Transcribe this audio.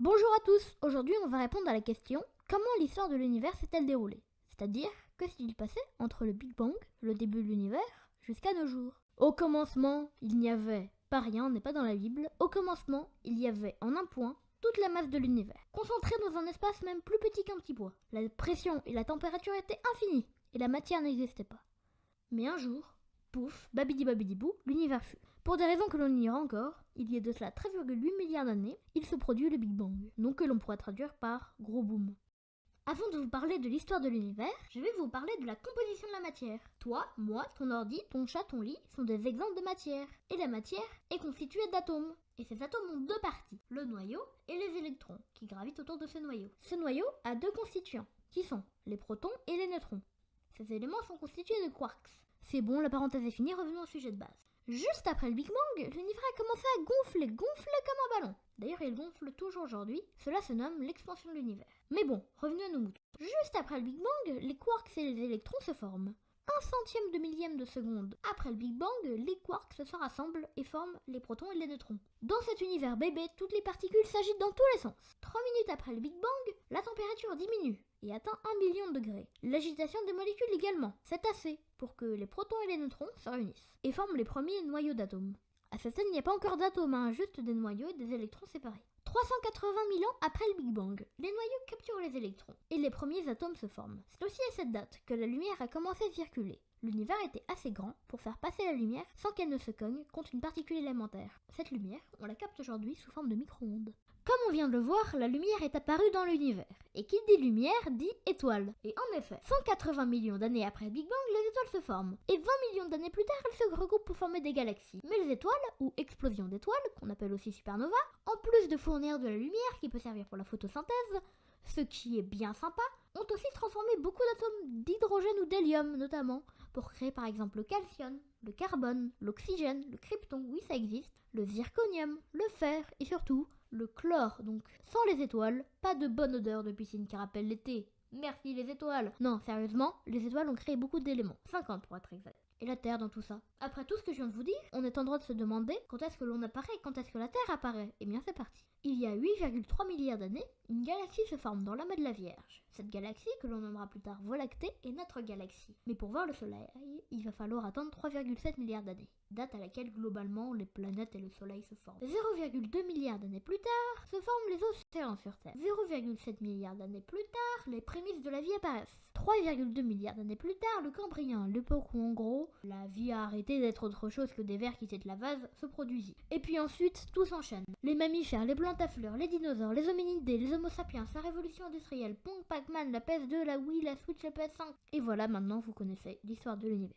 Bonjour à tous, aujourd'hui on va répondre à la question comment l'histoire de l'univers s'est-elle déroulée? C'est-à-dire, que s'est-il passé entre le Big Bang, le début de l'univers, jusqu'à nos jours? Au commencement, il n'y avait pas rien, on n'est pas dans la Bible. Au commencement, il y avait en un point toute la masse de l'univers, concentrée dans un espace même plus petit qu'un petit pois. La pression et la température étaient infinies, et la matière n'existait pas. Mais un jour, pouf, babidi babidi bou, l'univers fut. Pour des raisons que l'on ignore encore, il y a de cela 13,8 milliards d'années, il se produit le Big Bang, nom que l'on pourrait traduire par gros boom. Avant de vous parler de l'histoire de l'univers, je vais vous parler de la composition de la matière. Toi, moi, ton ordi, ton chat, ton lit sont des exemples de matière. Et la matière est constituée d'atomes. Et ces atomes ont deux parties, le noyau et les électrons, qui gravitent autour de ce noyau. Ce noyau a deux constituants, qui sont les protons et les neutrons. Ces éléments sont constitués de quarks. C'est bon, la parenthèse est finie, revenons au sujet de base. Juste après le Big Bang, l'univers a commencé à gonfler comme un ballon. D'ailleurs, il gonfle toujours aujourd'hui, cela se nomme l'expansion de l'univers. Mais bon, revenons à nos moutons. Juste après le Big Bang, les quarks et les électrons se forment. Un centième de millième de seconde après le Big Bang, les quarks se rassemblent et forment les protons et les neutrons. Dans cet univers bébé, toutes les particules s'agitent dans tous les sens. 3 minutes après le Big Bang, la température diminue et atteint 1 million de degrés. L'agitation des molécules également. C'est assez pour que les protons et les neutrons se réunissent et forment les premiers noyaux d'atomes. À ce stade, il n'y a pas encore d'atomes, juste des noyaux et des électrons séparés. 380 000 ans après le Big Bang, les noyaux capturent les électrons et les premiers atomes se forment. C'est aussi à cette date que la lumière a commencé à circuler. L'univers était assez grand pour faire passer la lumière sans qu'elle ne se cogne contre une particule élémentaire. Cette lumière, on la capte aujourd'hui sous forme de micro-ondes. Comme on vient de le voir, la lumière est apparue dans l'univers. Et qui dit lumière dit étoile. Et en effet, 180 millions d'années après le Big Bang, les étoiles se forment. Et 20 millions d'années plus tard, elles se regroupent pour former des galaxies. Mais les étoiles, ou explosions d'étoiles, qu'on appelle aussi supernova, en plus de fournir de la lumière qui peut servir pour la photosynthèse, ce qui est bien sympa, ont aussi transformé beaucoup d'atomes d'hydrogène ou d'hélium notamment, pour créer par exemple le calcium, le carbone, l'oxygène, le krypton, oui ça existe, le zirconium, le fer et surtout le chlore. Donc sans les étoiles, pas de bonne odeur de piscine qui rappelle l'été. Merci les étoiles. Non, sérieusement, les étoiles ont créé beaucoup d'éléments, 50 pour être exact. Et la Terre dans tout ça. Après tout ce que je viens de vous dire, on est en droit de se demander quand est-ce que l'on apparaît et quand est-ce que la Terre apparaît. Eh bien c'est parti. Il y a 8,3 milliards d'années, une galaxie se forme dans l'amas de la Vierge. Cette galaxie, que l'on nommera plus tard Voie lactée, est notre galaxie. Mais pour voir le Soleil, il va falloir attendre 3,7 milliards d'années, date à laquelle globalement les planètes et le Soleil se forment. 0,2 milliards d'années plus tard, se forment les océans sur Terre. 0,7 milliards d'années plus tard, les prémices de la vie apparaissent. 3,2 milliards d'années plus tard, le Cambrien, l'époque où en gros, la vie a arrêté d'être autre chose que des vers qui quittent la vase, se produisit. Et puis ensuite, tout s'enchaîne. Les mammifères, les plantes à fleurs, les dinosaures, les hominidés, les homo sapiens, la révolution industrielle, Pong, Pac-Man, la PS2, la Wii, la Switch, la PS5. Et voilà, maintenant vous connaissez l'histoire de l'univers.